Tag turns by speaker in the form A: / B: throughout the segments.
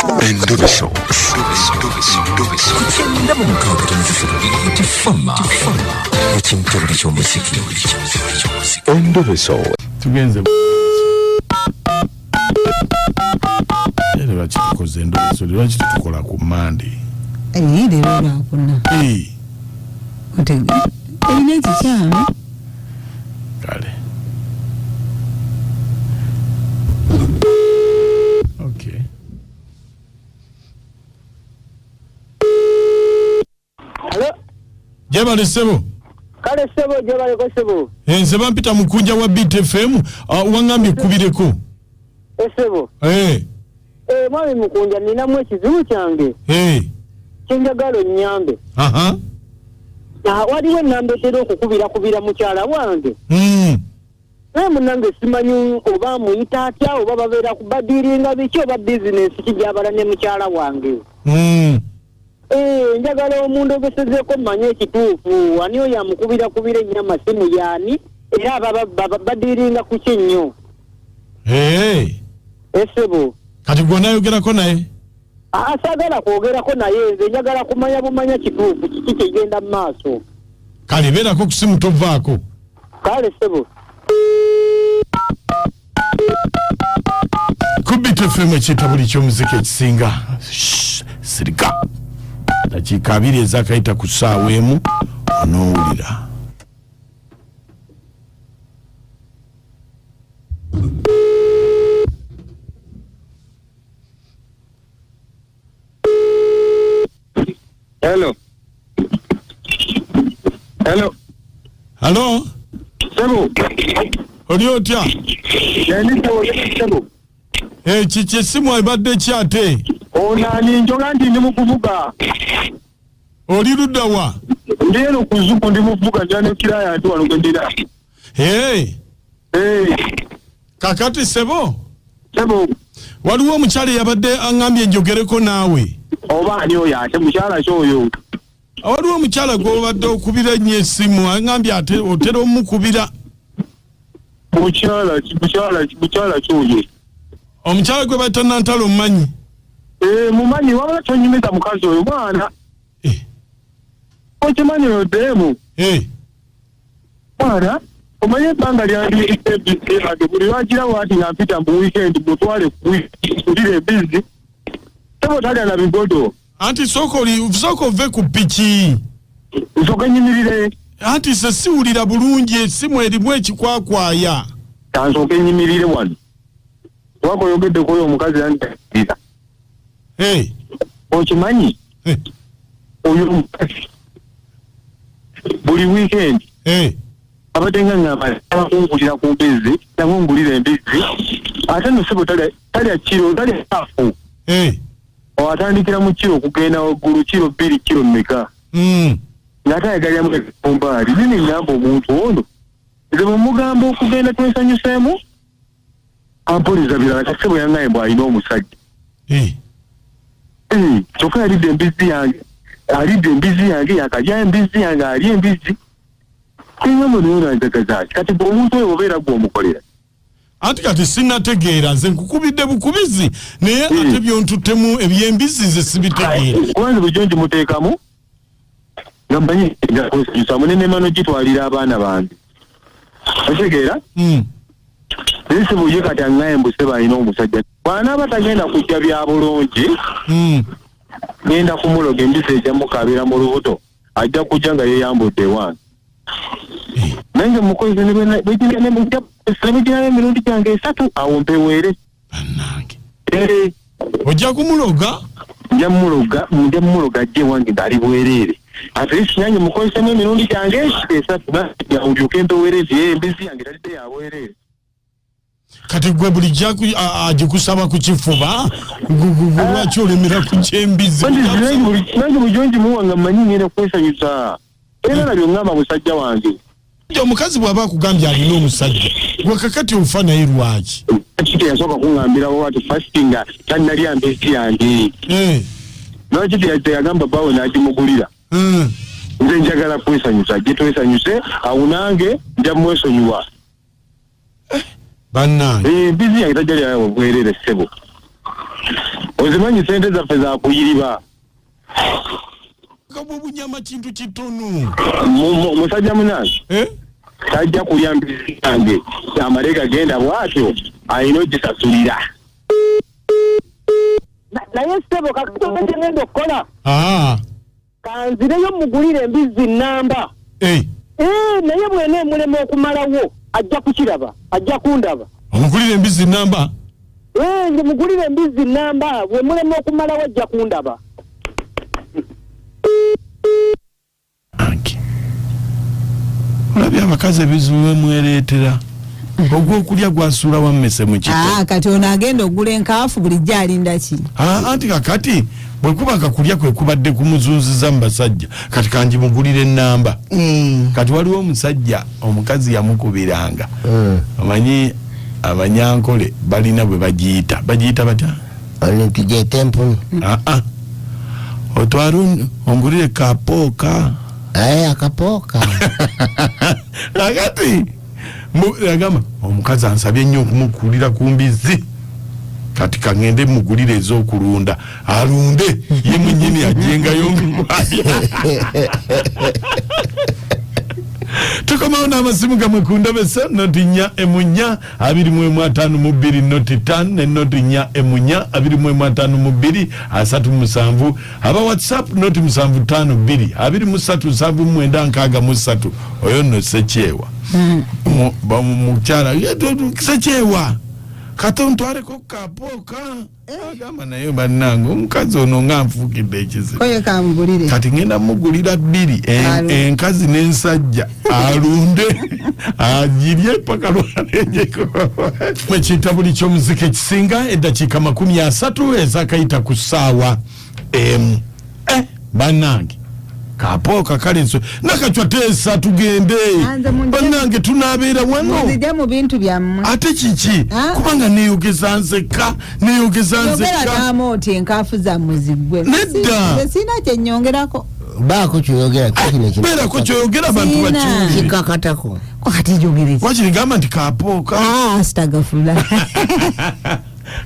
A: Endobeso. Endobeso.
B: Tugenze. Era chikoze Endobeso lwachi tukola ku Monday.
C: Lero lwakuna. Otega. Ine chichama.
B: Kale. Okay.
D: Hello?
B: Jebale sebo.
D: Kale sebo jebale ko sebo.
B: Seba mpita Mukunja wa BTFM wangambye kubireko.
D: Sebo. Mwami Mukunja nina mwe kizibu kyange. Kinjagalo nyambe.
B: Aha.
D: Waliwo nambe tero okukubira mukyala wange. Munange simanyi oba muyita atya oba babeera kubadiringa biki oba business kijabala ne mukyala wange. Njagala omuntu ogesezeeko manye ekituufu ani oyo amukubira ennyama simu yaani era badiringa ku ki nnyo. Esebo.
B: Kati gonna yogerako naye?
D: Asagala kwogerako naye nze njagala kumanya bumanya kituufu kiki kigenda mu maaso.
B: Kale beerako ku simu tovaako.
D: Kale sebo.
B: Kubita FM ekiyita buli ky'omuziki ekisinga sirika dakiika 2 ezakayita ku ssaawa emu onoowulira.
E: Hello. Sebo.
B: Oli otya?
E: Sebo.
B: Kiki essimu ebadde ki ate?
E: Onani njoga ndi mukuvuga.
B: Oli ludda wa?
E: Ndieno kuzuku ndi muvuga njane kiraya atu walugendera.
B: Kakati sebo?
E: Sebo.
B: Waliwo omukyala yabadde angambye njogereko naawe.
E: Oba ani oyo ate mukyala kyoyo.
B: Waliwo omukyala gw'obadde okubira ennyo essimu angambye ate otera omukubira.
E: Mukyala kyoyo.
B: Omukyala gwe bayita Nantalo mumanyi?
E: Mumanyi wabula tonyumiza mukazi oyo mwana. Okimanyi oyo deemu. Mwana omanye ebbanga lyandi Embizzi buli lwagirawo ati nga mpita mu weekend mutwale kulira Embizzi. Sebo talya na bigodo.
B: Anti soko ove ku piki.
E: Nsooka nyimirire.
B: Anti se siwulira bulungi essimu erimu ekikwakwaya.
E: Kansooka nyimirire wano. Wako yogedde koyo omukazi yandiira. Okimanyi? Oyo omukazi buli weekend abadde nga ngamba bakungulira ku Embizzi nabungulira Embizzi ate no sebo talya kiro talya saafu. Atandikira mu kiro okugenda waggulu kiro 2 kiro mmeka. Ng'ate ayagaliramu ekumbaali nini ngamba omuntu ono nze mumugamba okugenda twesanyuseemu ampuliza birala kasebo yangaye bw'alina omusajja. Kyokka alidde Embizzi yange yakalya Embizzi yange ali Embizzi. Kuyingamu noyo nanjagaza kati omuntu oyo obeera gw'omukolera.
B: Anti kati sinnategeera nze nkukubidde bukubizi naye ate byontuttemu eby'Embizzi nze sibitegeera.
E: Kubanza bulijjo ngimuteekamu nga mmanyi nga munene mano gitwalira abaana bange. Otegeera? Naye sebo ye kati angaye mbuse balina omusajja. Bw'anaaba tagenda kujja bya bulungi genda kumuloga Embizzi ejja mukaabira mu lubuto ajja kujja nga yeeyambudde wange. Nange mukozi nebigirayo emirundi gyange 3 awo mpeweere.
B: Bannange. Ojja kumuloga? Nja mumuloga ajje wange ng'ali bwereere. Ate least nange mukozesemu emirundi gyange 3 olyoke mpeweere nti Embizzi yange talidde ya bwereere. Kati gwe bulijja agikusaba ku kifuba lwaki olemera ku ky'Embizzi?
E: Nange bulijjo ngimuwa nga mmanyi ngenda kwesanyusa. Era nabyo ngamba musajja wange.
B: Omukazi bw'aba akugambye alina omusajja gwe kakati ofa naye lwaki?
E: Kiti yasooka kuŋŋambirawo ati fasting tannalya Embizzi yange. Lwaki teyagamba bawe n'agimugulira. Nze njagala kwesanyusa gye twesanyuse awo nange nja mwesonyiwa.
B: Bannange.
E: Embizzi yange tajja lyayo bwerere ssebo.
B: ozimanyi sente zaffe za kuyiriba
E: kabo bunyama kintu kitono
B: musajja munange tajja kulya mbisi yange amaleka genda bwatyo ayina ogisasulira
D: naye ssebo kakatoke ngenda okukola kanzireyo mugulire embizzi nnamba naye bwene emulema okumalawo ajja kukiraba ajja kundaba
E: omugulire embizzi nnamba
D: nge mugulire embizzi nnamba bwe mulema okumalawo ajja kundaba
E: olabye abakazi ebizuwe mwereetera ogw'okulya gwasuula wammese mu kito
C: kati ono agenda ogula enkaafu bulijjo alinda ki
E: anti kakati bwe kuba kakulya kwe kubadde kumuzunziza mu basajja kati kanji mugulire ennamba kati waliwo omusajja omukazi yamukubiranga amanyi abanyankole balina bwe bagiyita batya
A: olupigyetempu
E: otwala ongulire kapooka
A: akapooka
E: nakati agamba omukazi ansabye nnyo okumukulira ku mbizzi kati kangende mugulire ez'okulunda alunde ye mwennyini ajengayo tukomawo n'amasimu gamwe ku ndabesa noti nya emunya 252 noti 5 ne noti nya emunya 252 377 aba whatsapp noti 752 237 oyo no sekyewa mukyala sekyewa katontwareko kapooka agamba naye bannange omukazi ono nga nfuukidde ekizibu kati ngenda mugulira 2 enkazi n'ensajja alunde agirye paka lwanejeko mwekiyita buli ky'omuzika ekisinga eddakiika 30 ezakayita ku ssaawa emu bannange kapooka kale nso nakacwa teesa tugende bannange tunaabeera wano
C: mu bintu byammwe
E: ate kiki kubanga neeyogeza nzekka
C: naamo oti enkaafu zammwe ziggwe
E: nedda
C: sina kyennyongerako
A: baako kyoyogera
E: beerako kyoyogera abantu bakiwulire
A: kikakatako
C: kati jogereki
E: wakirigamba nti kapooka
C: sitagafula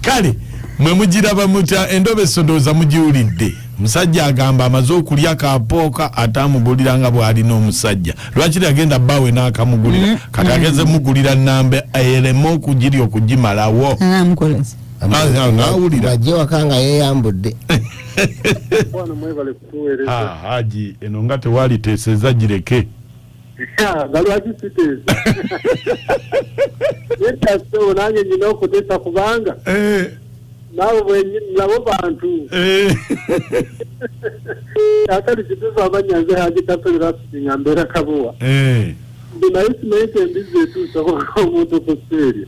E: kale mwe mugiraba mutya Endobeso ndowooza mugiwulidde musajja agamba amaze okulya kapooka atamuguliranga bw'alina omusajja lwakiri agenda bbawe n'akamugulira kati ageze mugulira nnamba ereme okugirya okugimalawo nawulira
A: ajje wakanga yeeyambudde
E: haji eno nga tewaliteeseza gireke
B: galwaki siteesa yetasewo nange nyina okuteesa kubanga nabo nabo bantu akali kituzo abanyanze haji kapera singa mbera kabuwa naye simente Embizzi etuusa omuntu kuseeri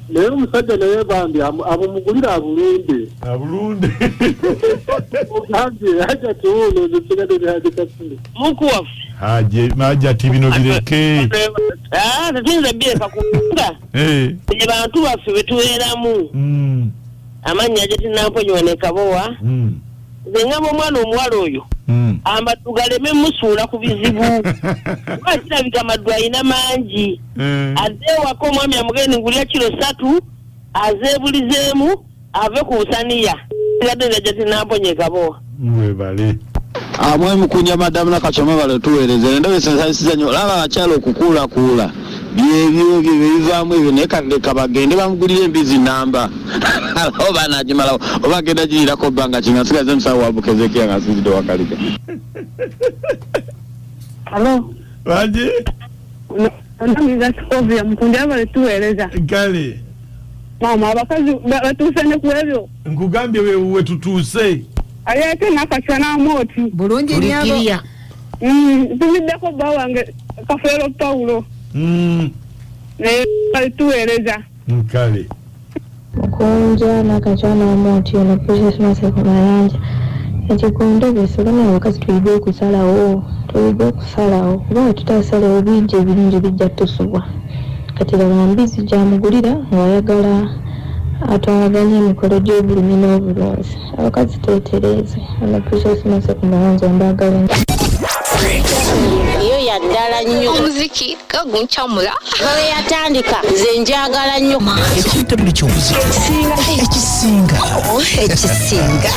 B: naye omusajja naye bambi abumugulira abulunde ogambye haja tuuno nesigadde haji kapera
D: mukuwafu
E: haja ti bino bireke
D: tetuyinza bireka kubanga bye bantu baffe betubeeramu amannya gye tinamponyiwa ne kabowa nze ngamba omwana omuwala oyo amaddu galeme musuula ku bizibu kuba kirabika amaddu alina mangi azze ewaka omwami amugende ngulya kilo 3 azeebulizeemu ave ku busaniya sigadde nze gye tinamponye kabowa
E: webale
B: amwe Mukunja madamu nakachoma bale tuweereze Endobeso nsanyusiza nnyo laba abakyala okukuulakuula byebyo bivaamu ebyo naye kandeka bagende bamugulira Embizzi nnamba oba nagimalawo oba agenda girirako bbanga kinasigaze musawo wa Bukedde nga asinzidde wakalika
D: alo
E: waje
D: ndamiza Skovia Mukunja bale tuweereza
E: kale
D: mama abakazi batuuse ne ku ebyo
E: nkugambye wewe tutuuse
D: ayate nakachwa n'amooti
C: bulungi lyabo
D: tumiddeko bba wange Kafeero Paulo naye tuweereza
E: kale
F: Mukunja nakachwa n'amooti ono Precious Maseko Mayanja ekigondobese bana abakazi tuyige okusalawo kuba tutasalawo bingi ebirungi bijja tusubwa kati laba Embizzi gyamugulira ng'ayagala atwalaganya emikolo gy'obulimi n'obulunzi abakazi twetereeze ono Precious Maseko Mayanja mbagala
G: iyo yadda
F: ddala nnyo.
G: Omuziki gaguncamula.
F: Bwe yatandika nze njagala nnyo.
H: Ekintu buli ky'omuziki ekisinga